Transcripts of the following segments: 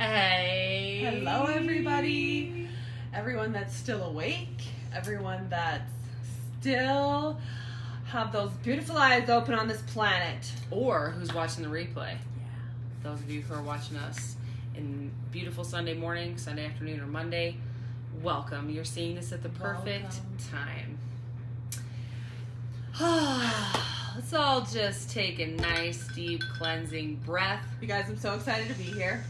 Hey. Hello, everybody. Everyone that's still awake. Everyone that's still have those beautiful eyes open on this planet. Or who's watching the replay. Those of you who are watching us in beautiful Sunday morning, Sunday afternoon, or Monday, welcome. You're seeing this at the perfect time. Let's all just take a nice, deep, cleansing breath. You guys, I'm so excited to be here.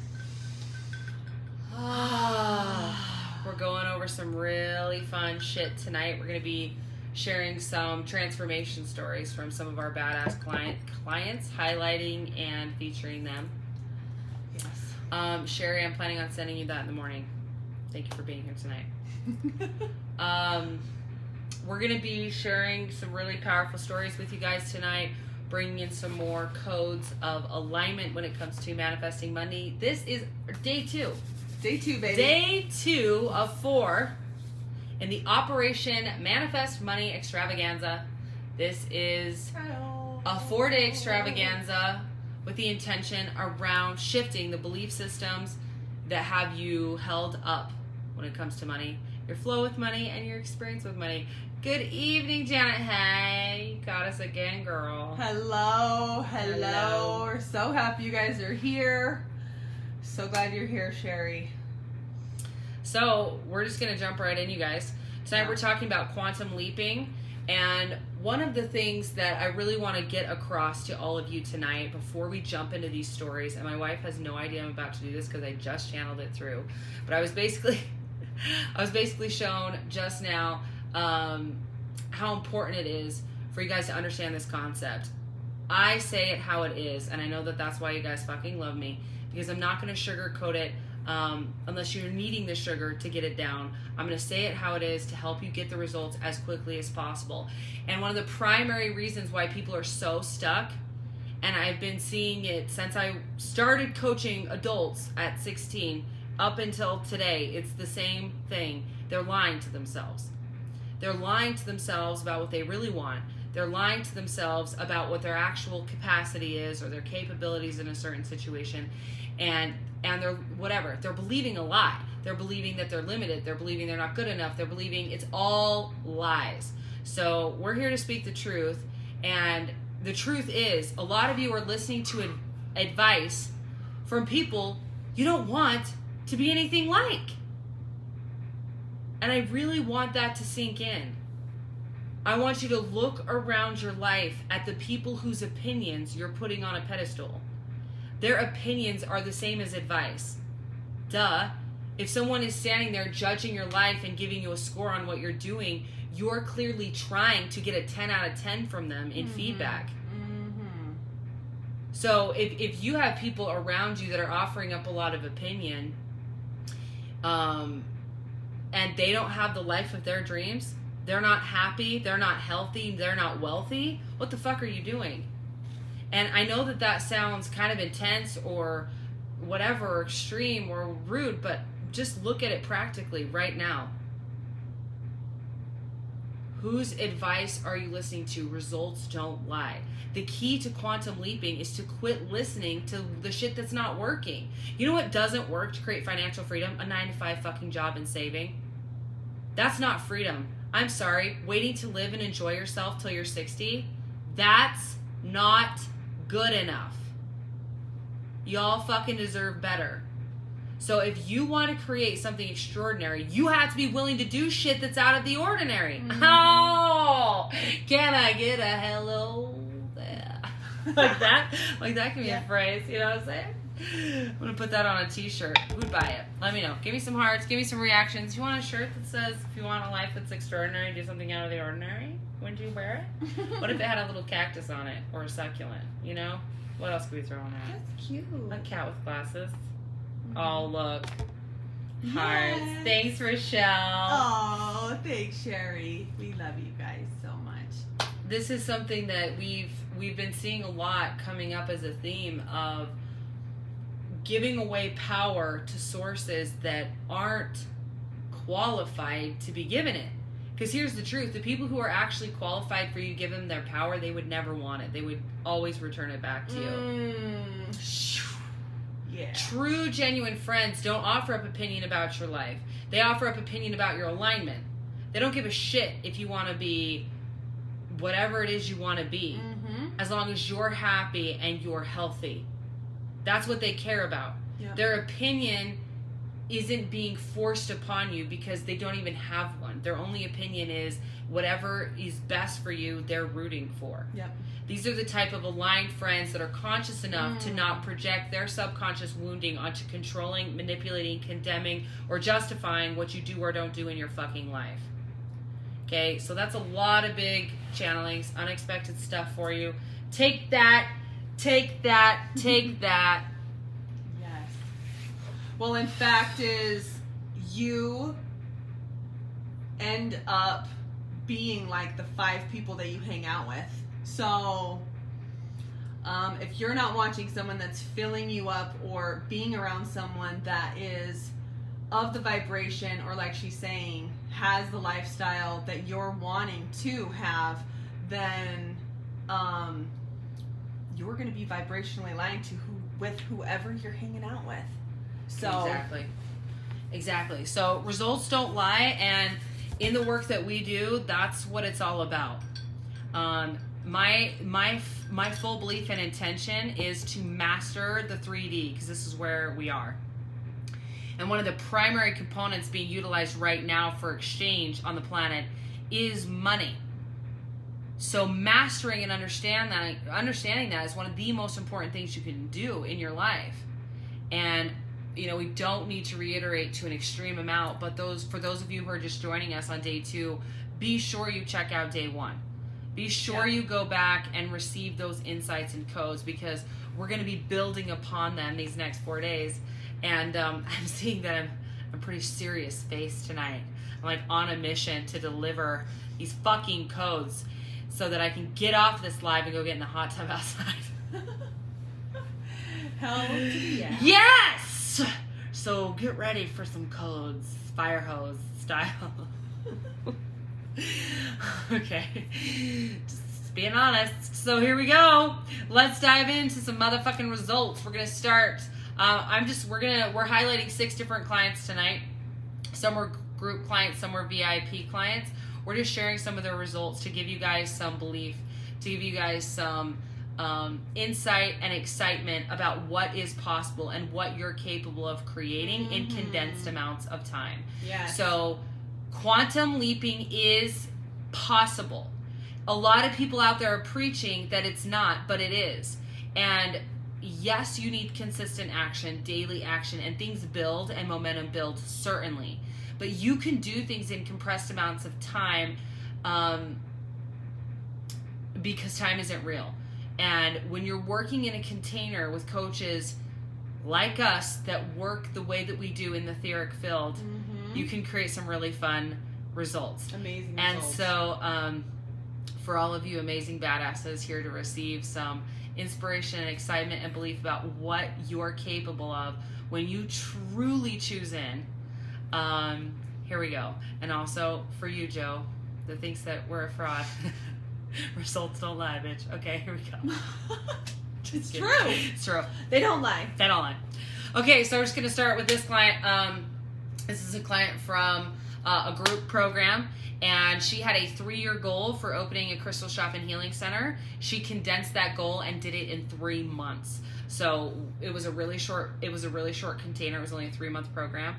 We're going over some really fun shit tonight. We're going to be sharing some transformation stories from some of our badass clients, highlighting and featuring them. Yes. Sherry, I'm planning on sending you that in the morning. Thank you for being here tonight. We're going to be sharing some really powerful stories with you guys tonight, bringing in some more codes of alignment when it comes to manifesting money. This is day 2. Day 2, baby. Day 2 of 4 in the Operation Manifest Money Extravaganza. This is a 4-day extravaganza with the intention around shifting the belief systems that have you held up when it comes to money, your flow with money, and your experience with money. Good evening, Janet. Hey, you got us again, girl. Hello. We're so happy you guys are here. So glad you're here, Sherry. So we're just going to jump right in, you guys. Tonight we're talking about quantum leaping. And one of the things that I really want to get across to all of you tonight before we jump into these stories, and my wife has no idea I'm about to do this because I just channeled it through, but I was basically shown just now how important it is for you guys to understand this concept. I say it how it is, and I know that that's why you guys fucking love me, because I'm not going to sugarcoat it unless you're needing the sugar to get it down. I'm going to say it how it is to help you get the results as quickly as possible. And one of the primary reasons why people are so stuck, and I've been seeing it since I started coaching adults at 16 up until today, it's the same thing. They're lying to themselves. They're lying to themselves about what they really want. They're lying to themselves about what their actual capacity is or their capabilities in a certain situation. And they're whatever. They're believing a lie. They're believing that they're limited. They're believing they're not good enough. They're believing it's all lies. So we're here to speak the truth. And the truth is, a lot of you are listening to advice from people you don't want to be anything like. And I really want that to sink in. I want you to look around your life at the people whose opinions you're putting on a pedestal. Their opinions are the same as advice. Duh. If someone is standing there judging your life and giving you a score on what you're doing, you're clearly trying to get a 10 out of 10 from them in feedback. So if you have people around you that are offering up a lot of opinion, and they don't have the life of their dreams, they're not happy, they're not healthy, they're not wealthy, what the fuck are you doing? And I know that sounds kind of intense or whatever, or extreme or rude, but just look at it practically right now. Whose advice are you listening to? Results don't lie. The key to quantum leaping is to quit listening to the shit that's not working. You know what doesn't work to create financial freedom? A 9-to-5 fucking job and saving. That's not freedom. I'm sorry. Waiting to live and enjoy yourself till you're 60? That's not good enough. Y'all fucking deserve better. So if you want to create something extraordinary, you have to be willing to do shit that's out of the ordinary. Oh, can I get a hello there? Like that? Like that can be a phrase, you know what I'm saying? I'm going to put that on a t-shirt. Who'd buy it? Let me know. Give me some hearts. Give me some reactions. You want a shirt that says, if you want a life that's extraordinary, do something out of the ordinary? Wouldn't you wear it? What if it had a little cactus on it? Or a succulent? You know? What else could we throw on that? That's cute. A cat with glasses. Oh, look. Hearts. Yes. Thanks, Rochelle. Oh, thanks, Sherry. We love you guys so much. This is something that we've been seeing a lot coming up as a theme of giving away power to sources that aren't qualified to be given it. Because here's the truth. The people who are actually qualified for you to give them their power, they would never want it. They would always return it back to you. Yeah. True, genuine friends don't offer up opinion about your life. They offer up opinion about your alignment. They don't give a shit if you want to be whatever it is you want to be, as long as you're happy and you're healthy. That's what they care about. Yep. Their opinion isn't being forced upon you because they don't even have one. Their only opinion is whatever is best for you, they're rooting for. Yep. These are the type of aligned friends that are conscious enough to not project their subconscious wounding onto controlling, manipulating, condemning, or justifying what you do or don't do in your fucking life. Okay, so that's a lot of big channelings, unexpected stuff for you. Take that, take that, take that. Yes. Well, in fact, is you end up being like the 5 people that you hang out with. So, if you're not watching someone that's filling you up or being around someone that is of the vibration, or like she's saying, has the lifestyle that you're wanting to have, then you're going to be vibrationally aligned to with whoever you're hanging out with. So Exactly. So results don't lie, and in the work that we do, that's what it's all about. My full belief and intention is to master the 3D, because this is where we are. And one of the primary components being utilized right now for exchange on the planet is money. So mastering and understanding that is one of the most important things you can do in your life. And we don't need to reiterate to an extreme amount, but for those of you who are just joining us on day 2, be sure you check out day 1. Be sure you go back and receive those insights and codes, because we're going to be building upon them these next 4 days. And I'm seeing that I'm a pretty serious face tonight. I'm like on a mission to deliver these fucking codes so that I can get off this live and go get in the hot tub outside. Hell yeah. Yes! So get ready for some codes, fire hose style. Okay. Just being honest. So here we go. Let's dive into some motherfucking results. We're gonna start. We're highlighting 6 different clients tonight. Some were group clients, some were VIP clients. We're just sharing some of their results to give you guys some belief, to give you guys some insight and excitement about what is possible and what you're capable of creating in condensed amounts of time. Yes. So quantum leaping is possible. A lot of people out there are preaching that it's not, but it is. And yes, you need consistent action, daily action, and things build and momentum build, certainly. But you can do things in compressed amounts of time because time isn't real. And when you're working in a container with coaches like us that work the way that we do in the etheric field, you can create some really fun results. Amazing and results. So for all of you amazing badasses here to receive some inspiration and excitement and belief about what you're capable of when you truly choose in, here we go. And also for you, Joe, that thinks that we're a fraud. Results don't lie, bitch. Okay, here we go. It's kidding. true. It's true. They don't lie. They don't lie. Okay, so we're just going to start with this client. This is a client from a group program, and she had a 3-year goal for opening a crystal shop and healing center. She condensed that goal and did it in 3 months. So it was a really short container. It was only a 3-month program.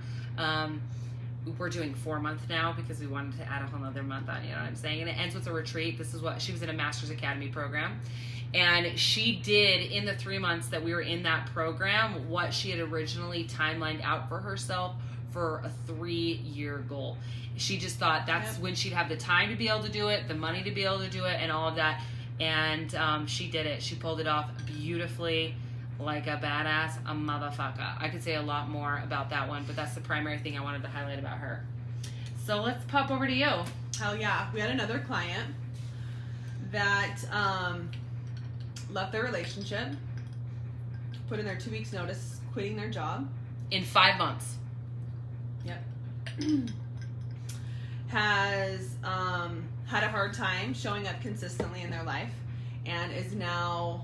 We're doing 4 months now because we wanted to add a whole other month on, you know what I'm saying? And it ends with a retreat. This is what she was in a Master's Academy program. And she did, in the 3 months that we were in that program, what she had originally timelined out for herself for a 3-year goal. She just thought that's when she'd have the time to be able to do it, the money to be able to do it, and all of that. And she did it. She pulled it off beautifully, like a badass, a motherfucker. I could say a lot more about that one, but that's the primary thing I wanted to highlight about her. So let's pop over to you. Hell yeah. We had another client that left their relationship, put in their 2 weeks notice, quitting their job. In 5 months. Yep. Has had a hard time showing up consistently in their life, and is now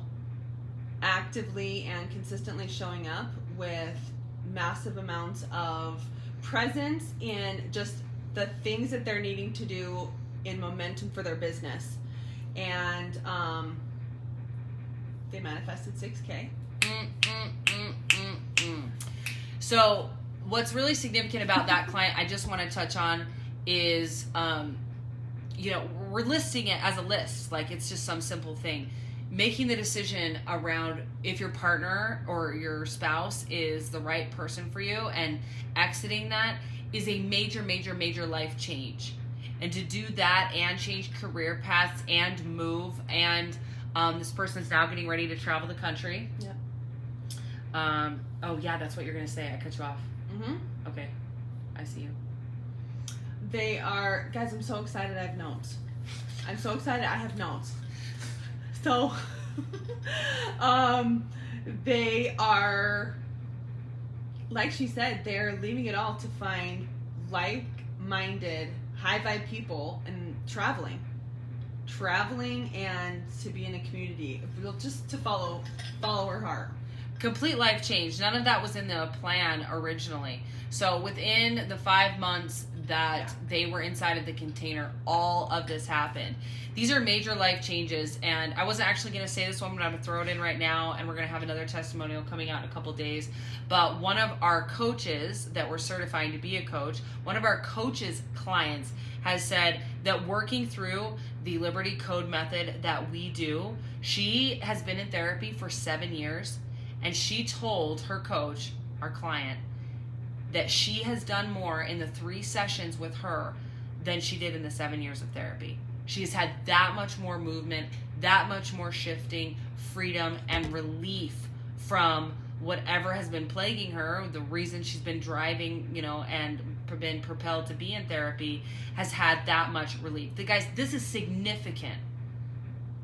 actively and consistently showing up with massive amounts of presence in just the things that they're needing to do in momentum for their business. And they manifested 6K. So what's really significant about that client, I just want to touch on, is we're listing it as a list, like it's just some simple thing. Making the decision around if your partner or your spouse is the right person for you, and exiting that is a major, major, major life change. And to do that and change career paths and move, and this person's now getting ready to travel the country. Yep. Oh yeah, that's what you're gonna say. I cut you off. Mm-hmm. Okay, I see you. They are, guys, I'm so excited I have notes. I'm so excited I have notes. So, they are, like she said, they're leaving it all to find like-minded, high-vibe people and traveling and to be in a community, just to follow her heart. Complete life change. None of that was in the plan originally. So within the 5 months that they were inside of the container, all of this happened. These are major life changes, and I wasn't actually going to say this one, but I'm going to throw it in right now, and we're going to have another testimonial coming out in a couple days. But one of our coaches that we're certifying to be a coach, one of our coaches' clients has said that working through the Liberty Code method that we do, she has been in therapy for 7 years, and she told her coach, our client, that she has done more in the 3 sessions with her than she did in the 7 years of therapy. She has had that much more movement, that much more shifting, freedom, and relief from whatever has been plaguing her. The reason she's been driving, and been propelled to be in therapy has had that much relief. Guys, this is significant.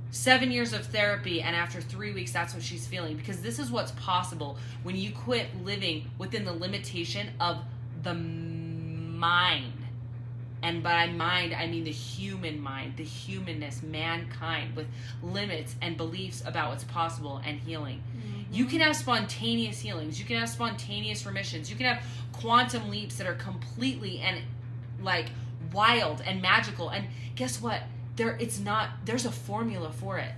7 years of therapy, and after 3 weeks, that's what she's feeling. Because this is what's possible when you quit living within the limitation of the mind. And by mind, I mean the human mind, the humanness, mankind, with limits and beliefs about what's possible and healing. Mm-hmm. You can have spontaneous healings. You can have spontaneous remissions. You can have quantum leaps that are completely and like wild and magical. And guess what? There's a formula for it.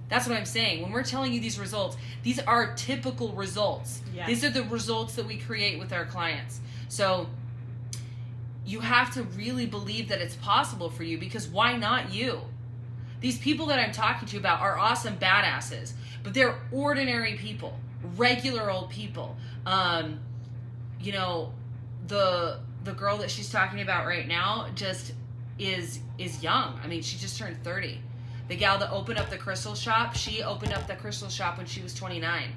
That's what I'm saying. When we're telling you these results, these are typical results. Yes. These are the results that we create with our clients. So you have to really believe that it's possible for you, because why not you? These people that I'm talking to you about are awesome badasses, but they're ordinary people, regular old people. The girl that she's talking about right now just is young. I mean, she just turned 30. The gal that opened up the crystal shop, she opened up the crystal shop when she was 29.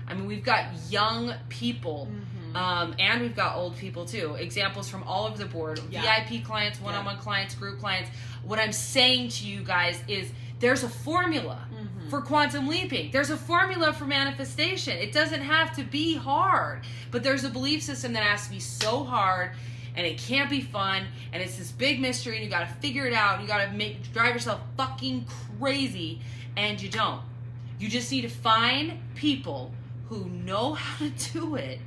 I mean, we've got young people, and we've got old people too. Examples from all over the board. Yeah. VIP clients, one-on-one clients, group clients. What I'm saying to you guys is there's a formula for quantum leaping. There's a formula for manifestation. It doesn't have to be hard, but there's a belief system that has to be so hard, and it can't be fun, and it's this big mystery, and you gotta figure it out, and you gotta drive yourself fucking crazy, and you don't. You just need to find people who know how to do it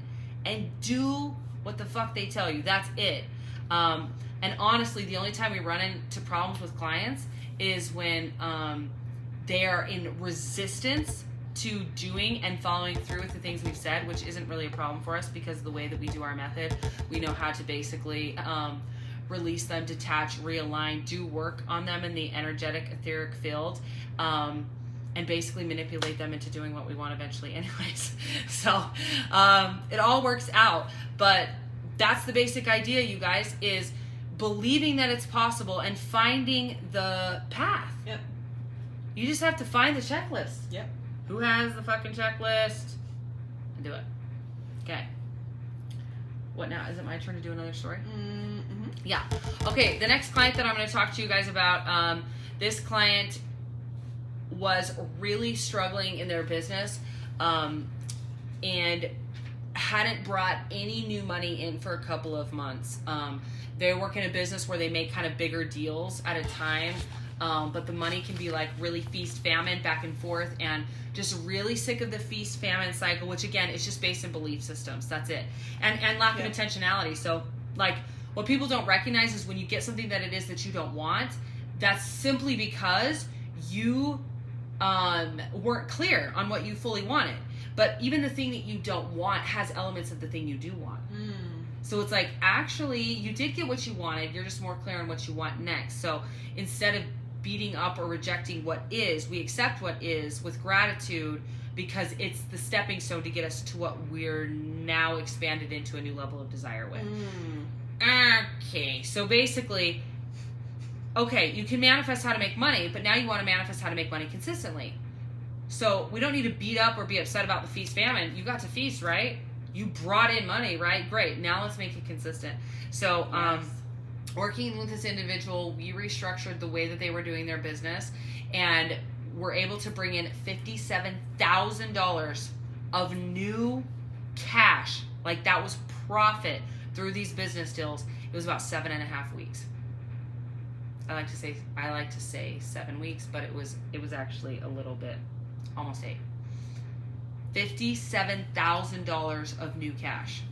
and do what the fuck they tell you. That's it. And honestly, the only time we run into problems with clients is when they are in resistance to doing and following through with the things we've said, which isn't really a problem for us because of the way that we do our method. We know how to basically release them, detach, realign, do work on them in the energetic, etheric field, and basically manipulate them into doing what we want eventually anyways. So it all works out. But that's the basic idea, you guys, is believing that it's possible and finding the path. Yep. You just have to find the checklist. Yep. Who has the fucking checklist? And do it. Okay. What now? Is it my turn to do another story? Mm-hmm. Yeah. Okay, the next client that I'm going to talk to you guys about, this client was really struggling in their business and hadn't brought any new money in for a couple of months. They work in a business where they make kind of bigger deals at a time. but the money can be like really feast famine back and forth, and just really sick of the feast famine cycle, which again is just based in belief systems. That's it, and lack of intentionality. So like what people don't recognize is when you get something that it is that you don't want, that's simply because you weren't clear on what you fully wanted. But even the thing that you don't want has elements of the thing you do want. So it's like, actually, you did get what you wanted. You're just more clear on what you want next. So instead of beating up or rejecting what is, we accept what is with gratitude, because it's the stepping stone to get us to what we're now expanded into a new level of desire with. Okay, so basically, okay, you can manifest how to make money, but now you want to manifest how to make money consistently. So we don't need to beat up or be upset about the feast famine. You got to feast, right? You brought in money, right? Great. Now let's make it consistent. So working with this individual, we restructured the way that they were doing their business, and were able to bring in $57,000 of new cash. Like, that was profit through these business deals. It was about 7.5 weeks. I like to say 7 weeks, but it was actually a little bit, almost 8. $57,000 of new cash.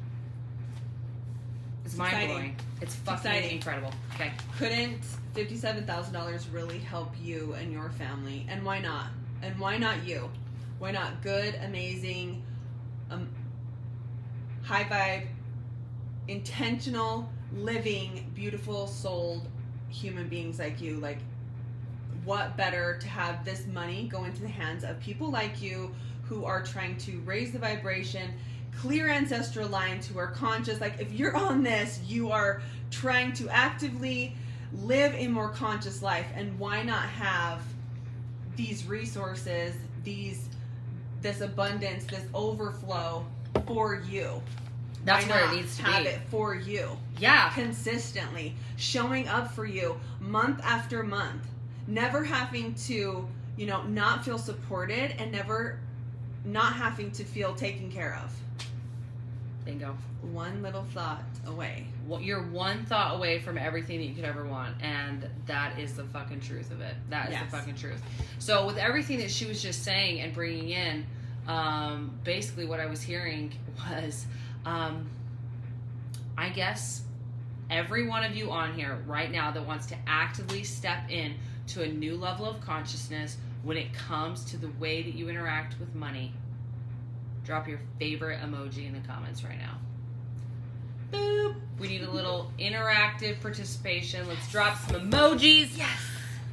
It's mind blowing. It's fucking incredible. Okay. Couldn't $57,000 really help you and your family? And why not? And why not you? Why not good, amazing, high vibe, intentional, living, beautiful souled human beings like you? Like, what better to have this money go into the hands of people like you, who are trying to raise the vibration, clear ancestral lines, who are conscious. Like, if you're on this, you are trying to actively live a more conscious life. And why not have these resources, this abundance, this overflow for you? That's where it needs to have be. it for you. Yeah. Consistently showing up for you month after month, never having to, not feel supported, and never not having to feel taken care of. Bingo. One little thought away. Well, you're one thought away from everything that you could ever want, and that is the fucking truth of it. That is the fucking truth. So with everything that she was just saying and bringing in, basically what I was hearing was, I guess every one of you on here right now that wants to actively step in to a new level of consciousness when it comes to the way that you interact with money, drop your favorite emoji in the comments right now. Boop. We need a little interactive participation. Let's drop some emojis. Yes.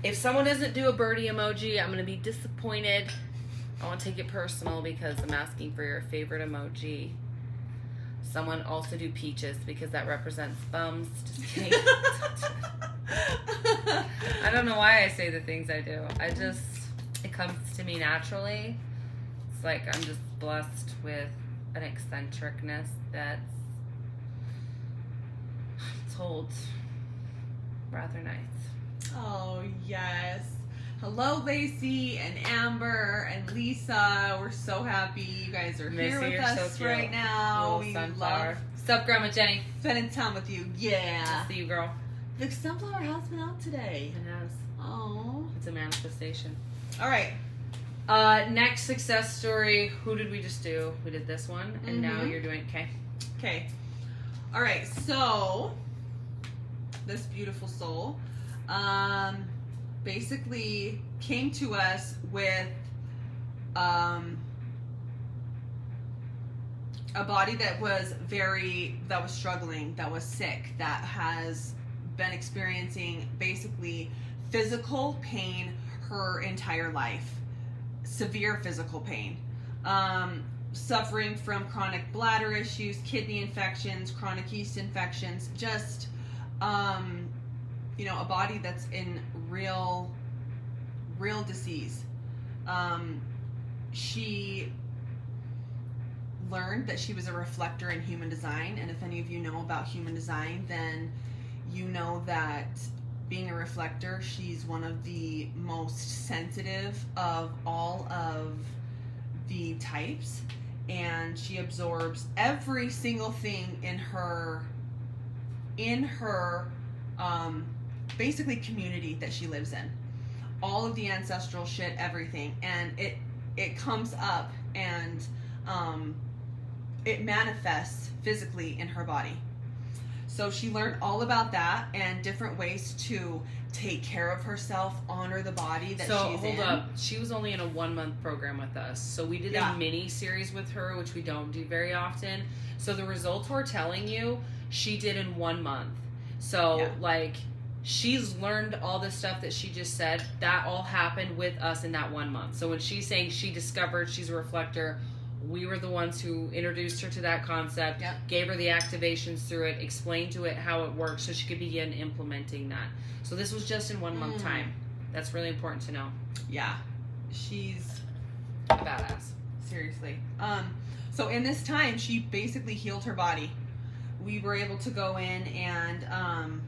If someone doesn't do a birdie emoji, I'm going to be disappointed. I won't take it personal because I'm asking for your favorite emoji. Someone also do peaches because that represents bums. Just kidding. I don't know why I say the things I do. It comes to me naturally. It's like I'm just blessed with an eccentricness that's told rather nice. Oh, yes. Hello, Lacey and Amber and Lisa. We're so happy you guys are here with us right now. We love. What's up, Grandma Jenny? Spending time with you. Yeah. Good to see you, girl. The sunflower has been out today. It has. Oh. It's a manifestation. All right. Next success story. Who did we just do? We did this one, and now you're doing. Okay. All right. So this beautiful soul, basically came to us with a body that was struggling, that was sick, that has been experiencing basically physical pain her entire life, severe physical pain, suffering from chronic bladder issues, kidney infections, chronic yeast infections, just a body that's in real disease. She learned that she was a reflector in human design, and if any of you know about human design, then you know that being a reflector, she's one of the most sensitive of all of the types, and she absorbs every single thing in her basically community that she lives in. all of the ancestral shit, everything, and it comes up and it manifests physically in her body. So she learned all about that and different ways to take care of herself, honor the body that she's in. Hold up. She was only in a 1-month program with us. So we did a mini series with her, which we don't do very often. So the results we're telling you, she did in 1 month. So, like, she's learned all the stuff that she just said. That all happened with us in that 1 month. So when she's saying she discovered she's a reflector, we were the ones who introduced her to that concept, gave her the activations through it, explained to it how it works so she could begin implementing that. So this was just in 1 month time. That's really important to know. Yeah. She's a badass. Seriously. So in this time, she basically healed her body. We were able to go in and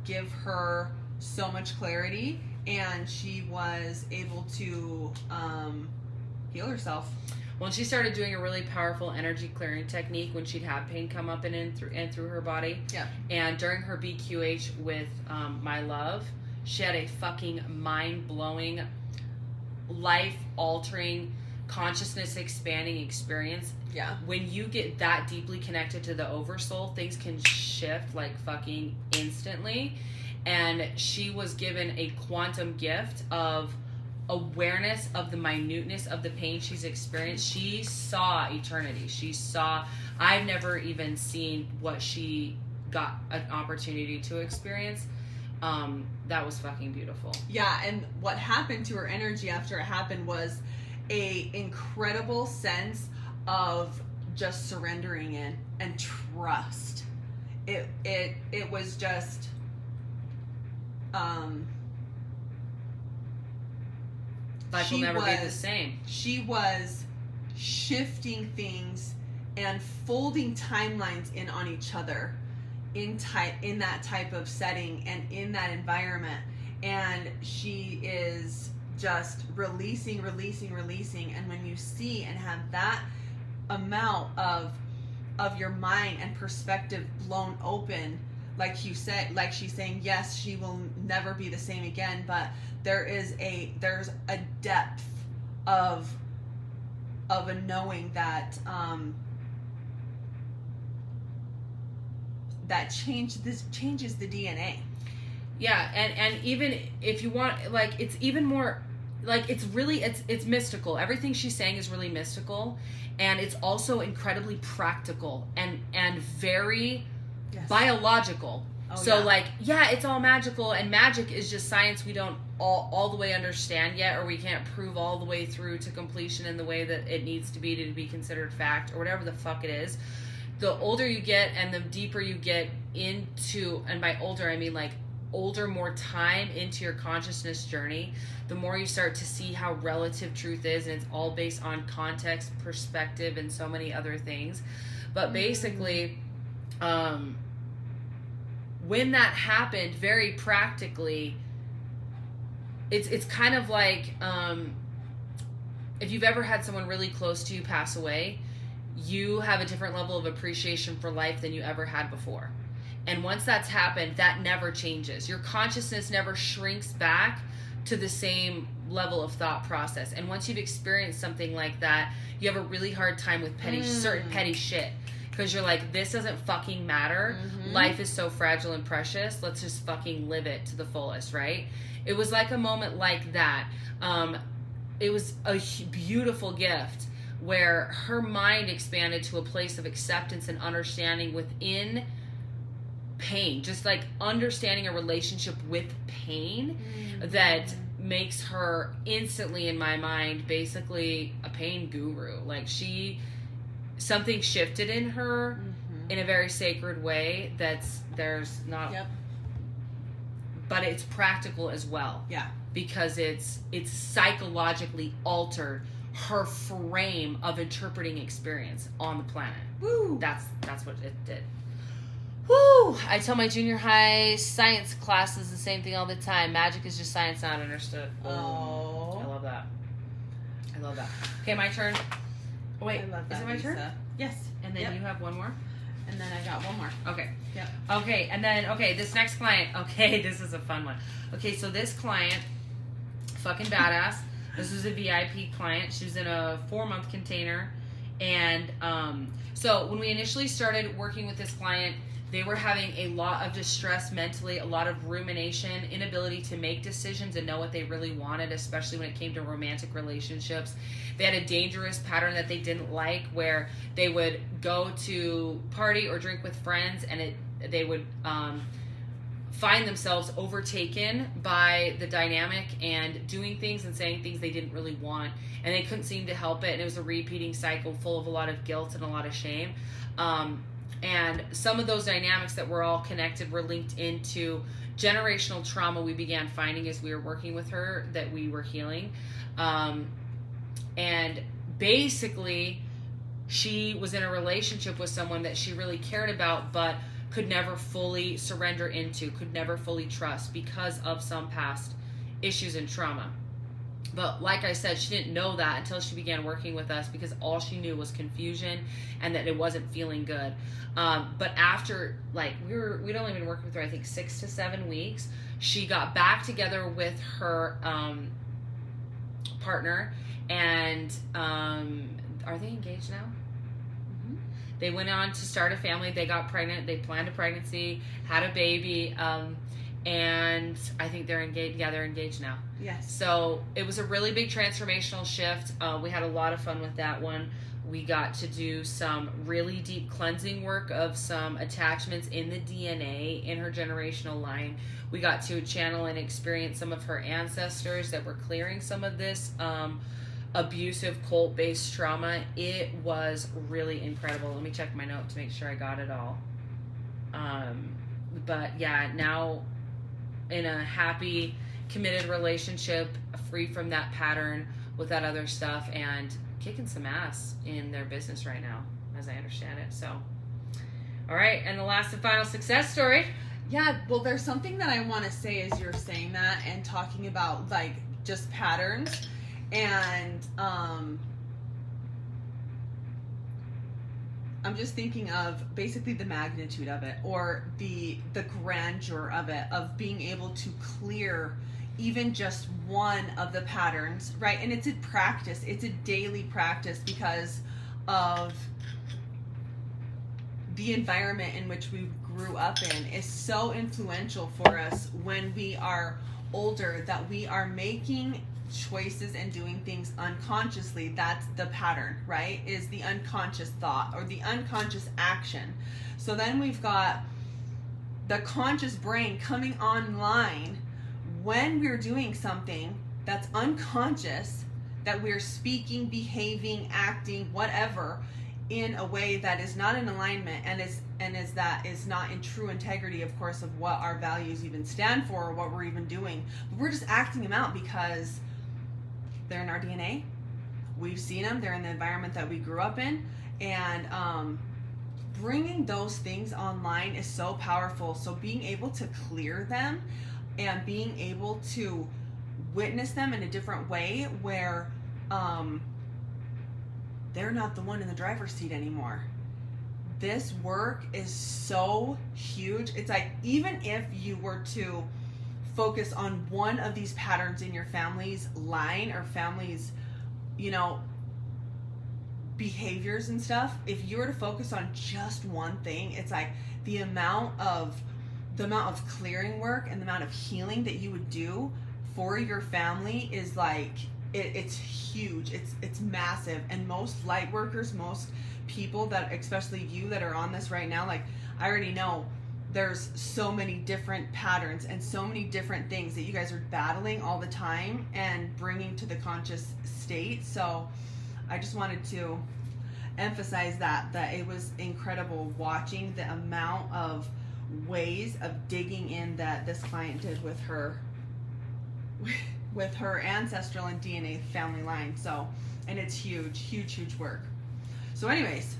give her so much clarity, and she was able to heal herself. Well, she started doing a really powerful energy clearing technique when she'd have pain come up and through her body. Yeah. And during her BQH with my love, she had a fucking mind-blowing, life-altering, consciousness-expanding experience. Yeah. When you get that deeply connected to the oversoul, things can shift like fucking instantly. And she was given a quantum gift of awareness of the minuteness of the pain she's experienced. She saw eternity. I've never even seen what she got an opportunity to experience. That was fucking beautiful. Yeah, and what happened to her energy after it happened was a incredible sense of just surrendering in and trust. It was just life will never be the same. She was shifting things and folding timelines in on each other in that type of setting and in that environment. And she is just releasing. And when you see and have that amount of your mind and perspective blown open, like you said, like she's saying, yes, she will never be the same again, but there's a depth of a knowing that that changes the DNA. Yeah, and even if you want, like, it's even more, like, it's mystical. Everything she's saying is really mystical, and it's also incredibly practical and very biological. It's all magical, and magic is just science we don't all the way understand yet, or we can't prove all the way through to completion in the way that it needs to be considered fact, or whatever the fuck it is. The older you get and the deeper you get into, and by older I mean like older, more time into your consciousness journey, the more you start to see how relative truth is, and it's all based on context, perspective, and so many other things. But basically, when that happened, very practically, it's kind of like if you've ever had someone really close to you pass away, you have a different level of appreciation for life than you ever had before. And once that's happened, that never changes. Your consciousness never shrinks back to the same level of thought process. And once you've experienced something like that, you have a really hard time with certain petty shit. Because you're like, this doesn't fucking matter. Mm-hmm. Life is so fragile and precious. Let's just fucking live it to the fullest, right? It was like a moment like that. It was a beautiful gift where her mind expanded to a place of acceptance and understanding within pain. Just like understanding a relationship with pain that makes her instantly, in my mind, basically a pain guru. Like something shifted in her in a very sacred way there's not, but it's practical as well. Yeah. Because it's psychologically altered her frame of interpreting experience on the planet. Woo! That's what it did. Woo! I tell my junior high science classes the same thing all the time. Magic is just science not understood. Oh. I love that. Okay, my turn. Oh, wait, is it my turn? Yes. And then you have one more? And then I got one more. Okay. Yep. Okay, and then, this next client. Okay, this is a fun one. Okay, so this client, fucking badass. This was a VIP client. She was in a 4-month container. And so when we initially started working with this client, they were having a lot of distress mentally, a lot of rumination, inability to make decisions and know what they really wanted, especially when it came to romantic relationships. They had a dangerous pattern that they didn't like, where they would go to party or drink with friends, and they would find themselves overtaken by the dynamic and doing things and saying things they didn't really want, and they couldn't seem to help it, and it was a repeating cycle full of a lot of guilt and a lot of shame. And some of those dynamics that were all connected were linked into generational trauma we began finding as we were working with her that we were healing. And basically, she was in a relationship with someone that she really cared about, but could never fully surrender into, could never fully trust because of some past issues and trauma. But like I said, she didn't know that until she began working with us, because all she knew was confusion and that it wasn't feeling good. But after, like, we'd only been working with her, I think, 6 to 7 weeks. She got back together with her partner, and are they engaged now? Mm-hmm. They went on to start a family. They got pregnant. They planned a pregnancy, had a baby, and I think they're engaged. Yeah, they're engaged now. Yes. So it was a really big transformational shift. We had a lot of fun with that one. We got to do some really deep cleansing work of some attachments in the DNA in her generational line. We got to channel and experience some of her ancestors that were clearing some of this abusive cult-based trauma. It was really incredible. Let me check my note to make sure I got it all. But yeah, now in a happy, committed relationship, free from that pattern with that other stuff, and kicking some ass in their business right now, as I understand it. So, all right, and the last and final success story. Yeah, well, there's something that I want to say as you're saying that and talking about, like, just patterns, and I'm just thinking of basically the magnitude of it, or the grandeur of it, of being able to clear even just one of the patterns, right? And it's a practice. It's a daily practice because of the environment in which we grew up in is so influential for us when we are older, that we are making choices and doing things unconsciously. That's the pattern, right? Is the unconscious thought or the unconscious action. So then we've got the conscious brain coming online when we're doing something that's unconscious, that we're speaking, behaving, acting, whatever, in a way that is not in alignment and is not in true integrity, of course, of what our values even stand for or what we're even doing. But we're just acting them out because they're in our DNA. We've seen them. They're in the environment that we grew up in. And bringing those things online is so powerful. So being able to clear them and being able to witness them in a different way where they're not the one in the driver's seat anymore. This work is so huge. It's like, even if you were to focus on one of these patterns in your family's line or family's, behaviors and stuff, if you were to focus on just one thing, it's like the amount of clearing work and the amount of healing that you would do for your family is like, it's huge. It's massive. And most light workers, most people that, especially you that are on this right now, like, I already know there's so many different patterns and so many different things that you guys are battling all the time and bringing to the conscious state. So I just wanted to emphasize that it was incredible watching the amount of ways of digging in that this client did with her ancestral and DNA family line. So, and it's huge work. So anyways,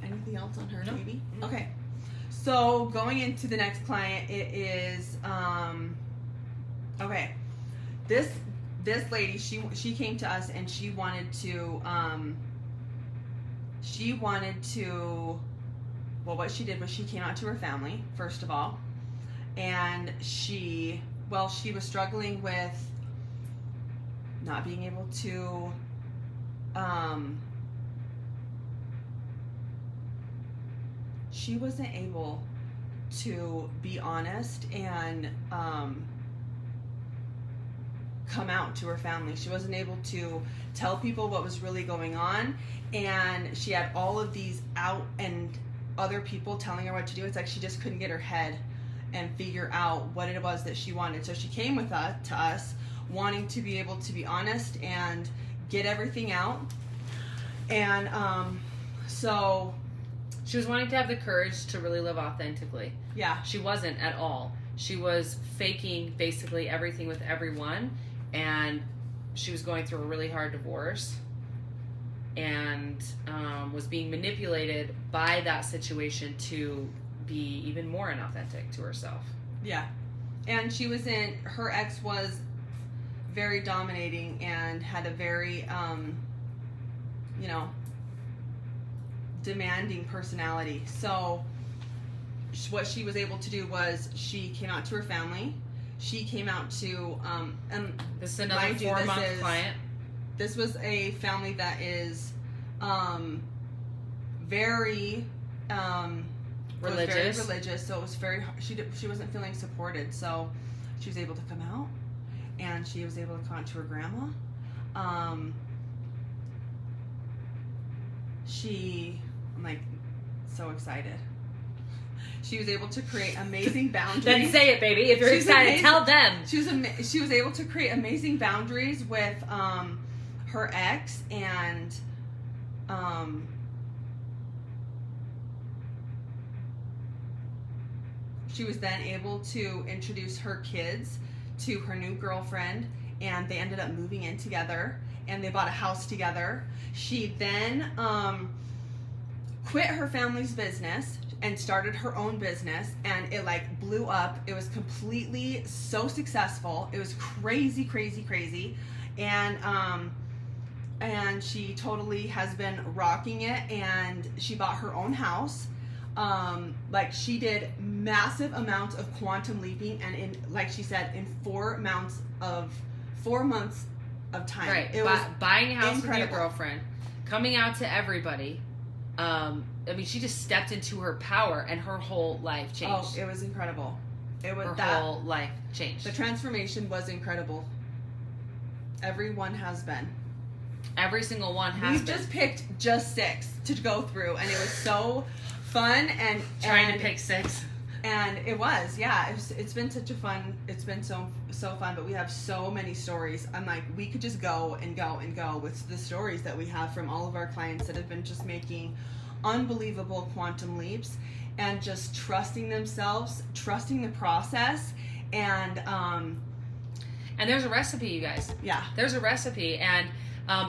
anything else on her, No. baby? Okay. So going into the next client, it is okay. This lady, she came to us and she wanted to well, what she did was she came out to her family, first of all, and she was struggling with not being able to she wasn't able to be honest and come out to her family. She wasn't able to tell people what was really going on, and she had all of these out and other people telling her what to do. It's like she just couldn't get her head and figure out what it was that she wanted. So she came with us to us wanting to be able to be honest and get everything out. And so she was wanting to have the courage to really live authentically. Yeah. She wasn't at all. She was faking basically everything with everyone, and she was going through a really hard divorce and was being manipulated by that situation to be even more inauthentic to herself. Yeah. And she was her ex was very dominating and had a very, demanding personality. So what she was able to do was she came out to her family. She came out to, and this is another 4-month client. This was a family that is very religious. Was very religious, so it was very. She wasn't feeling supported, so she was able to come out, and she was able to come out to her grandma. I'm like so excited. She was able to create amazing boundaries. Then say it, baby. If you're excited, tell them. She was able to create amazing boundaries with her ex, and she was then able to introduce her kids to her new girlfriend, and they ended up moving in together, and they bought a house together. She then quit her family's business and started her own business, and it like blew up. It was completely so successful. It was crazy, crazy, crazy. And she totally has been rocking it, and she bought her own house. Like she did massive amounts of quantum leaping, and in, like she said, in 4 months of time. Right. It was buying a house incredible. with your girlfriend, coming out to everybody. I mean, she just stepped into her power, and her whole life changed. Oh, it was incredible. It was her whole life changed. The transformation was incredible. Everyone has been. Every single one has been. We just picked just 6 to go through, and it was so fun and trying to pick 6. And it was, yeah. It's been such a fun. It's been so fun. But we have so many stories. I'm like, we could just go and go and go with the stories that we have from all of our clients that have been just making unbelievable quantum leaps and just trusting themselves, trusting the process, and there's a recipe, you guys. Yeah, there's a recipe, and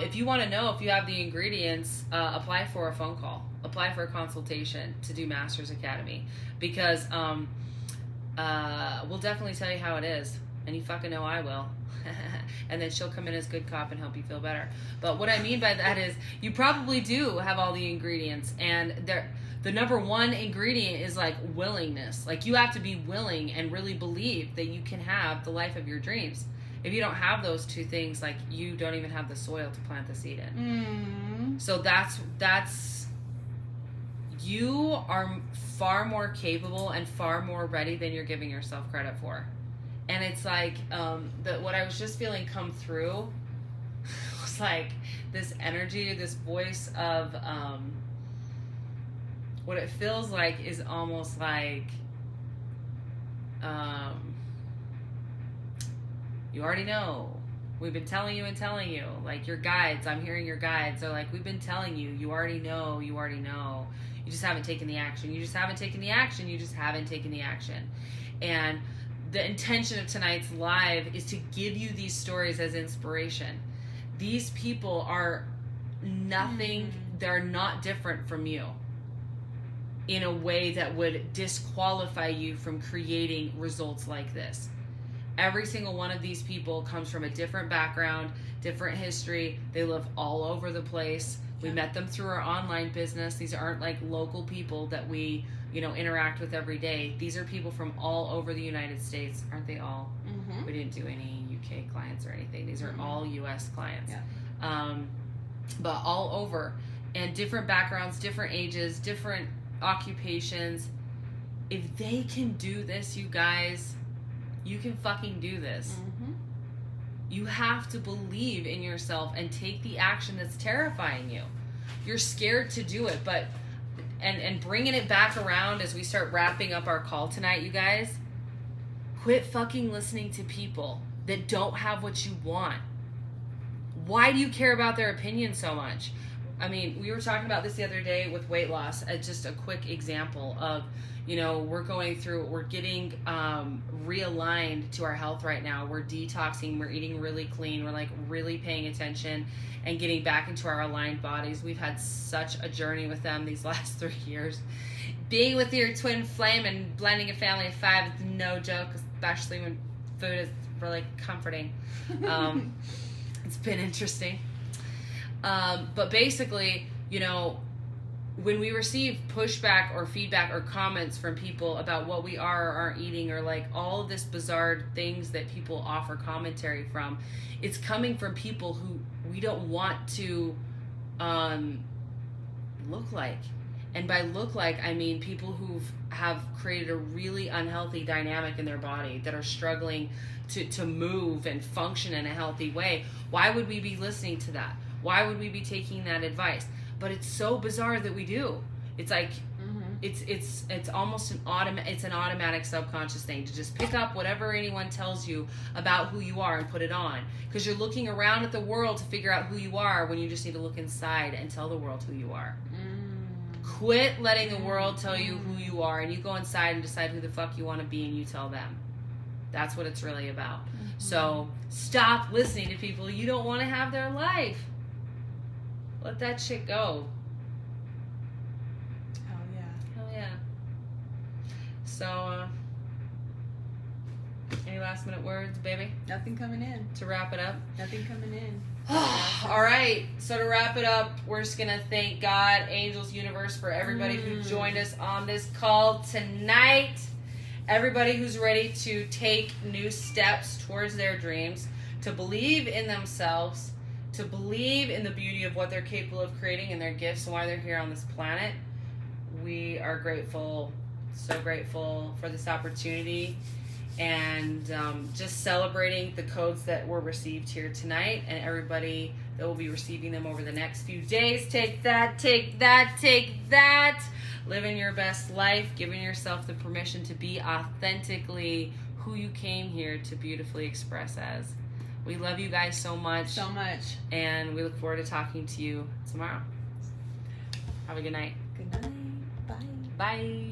if you want to know if you have the ingredients, apply for a phone call. Apply for a consultation to do Masters Academy, because we'll definitely tell you how it is, and you fucking know I will. And then she'll come in as good cop and help you feel better. But what I mean by that is you probably do have all the ingredients, and the number one ingredient is like willingness. Like you have to be willing and really believe that you can have the life of your dreams. If you don't have those 2 things, like you don't even have the soil to plant the seed in. So that's you are far more capable and far more ready than you're giving yourself credit for. And it's like what I was just feeling come through was like this energy, this voice of what it feels like is almost like you already know. We've been telling you and telling you. Like your guides, I'm hearing your guides are like, we've been telling you. You already know. You already know. You just haven't taken the action. You just haven't taken the action. You just haven't taken the action. And the intention of tonight's live is to give you these stories as inspiration. These people are nothing. They're not different from you in a way that would disqualify you from creating results like this. Every single one of these people comes from a different background, different history. They live all over the place. We met them through our online business. These aren't like local people that we, interact with every day. These are people from all over the United States. Aren't they all? We didn't do any UK clients or anything. These are all US clients. Yeah. But all over, and different backgrounds, different ages, different occupations. If they can do this, you guys, you can fucking do this. You have to believe in yourself and take the action that's terrifying you. You're scared to do it, but and bringing it back around as we start wrapping up our call tonight, you guys, quit fucking listening to people that don't have what you want. Why do you care about their opinion so much? I mean, we were talking about this the other day with weight loss. Just a quick example of, you know, we're getting realigned to our health right now. We're detoxing, we're eating really clean, we're like really paying attention and getting back into our aligned bodies. We've had such a journey with them these last 3 years. Being with your twin flame and blending a family of 5 is no joke, especially when food is really comforting. It's been interesting. But basically, you know, when we receive pushback or feedback or comments from people about what we are or aren't eating, or like all of this bizarre things that people offer commentary from, it's coming from people who we don't want to look like. And by look like, I mean people who have created a really unhealthy dynamic in their body, that are struggling to move and function in a healthy way. Why would we be listening to that? Why would we be taking that advice? But it's so bizarre that we do. It's like, it's almost an automatic subconscious thing to just pick up whatever anyone tells you about who you are and put it on. Because you're looking around at the world to figure out who you are, when you just need to look inside and tell the world who you are. Quit letting the world tell you who you are, and you go inside and decide who the fuck you want to be, and you tell them. That's what it's really about. So stop listening to people you don't want to have their life. Let that shit go. Hell yeah. Hell yeah. So, any last minute words, baby? Nothing coming in. To wrap it up? Nothing coming in. All right. So to wrap it up, we're just going to thank God, angels, universe, for everybody who joined us on this call tonight. Everybody who's ready to take new steps towards their dreams, to believe in themselves, to believe in the beauty of what they're capable of creating and their gifts and why they're here on this planet. We are grateful, so grateful for this opportunity, and just celebrating the codes that were received here tonight, and everybody that will be receiving them over the next few days. Take that, take that, take that. Living your best life, giving yourself the permission to be authentically who you came here to beautifully express as. We love you guys so much. So much. And we look forward to talking to you tomorrow. Have a good night. Good night. Bye. Bye.